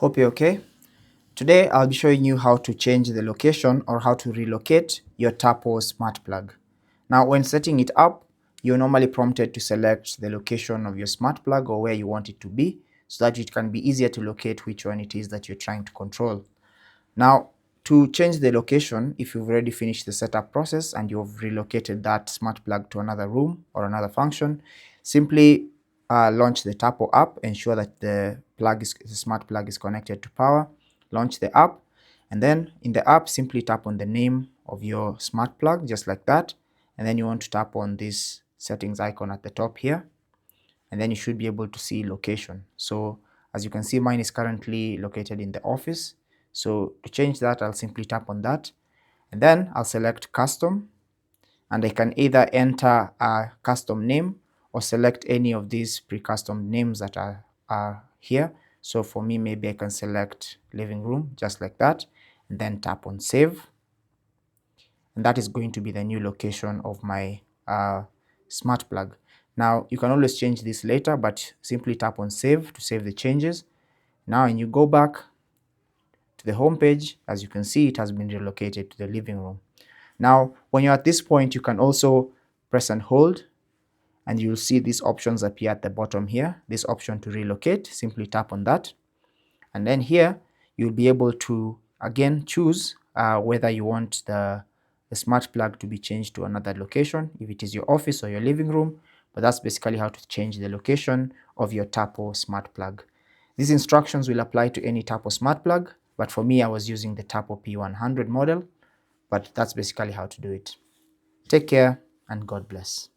Hope you're okay. Today I'll be showing you how to change the location or how to relocate your Tapo Smart Plug. Now when setting it up, you're normally prompted to select the location of your smart plug or where you want it to be so that it can be easier to locate which one it is that you're trying to control. Now to change the location, if you've already finished the setup process and you've relocated that smart plug to another room or another function, simply launch the Tapo app, ensure that the smart plug is connected to power, launch the app, and then in the app simply tap on the name of your smart plug just like that, and then you want to tap on this settings icon at the top here, and then you should be able to see location. So as you can see, mine is currently located in the office. So to change that, I'll simply tap on that, and then I'll select custom, and I can either enter a custom name or select any of these pre-custom names that are here. So for me, maybe I can select living room just like that, and then tap on save, and that is going to be the new location of my smart plug. Now you can always change this later, but simply tap on save to save the changes. Now when you go back to the home page, as you can see, it has been relocated to the living room. Now when you're at this point, you can also press and hold, and you'll see these options appear at the bottom here. This option to relocate, simply tap on that, and then here you'll be able to again choose whether you want the smart plug to be changed to another location, if it is your office or your living room. But that's basically how to change the location of your Tapo smart plug. These instructions will apply to any Tapo smart plug, but for me I was using the Tapo P100 model, but that's basically how to do it. Take care and God bless.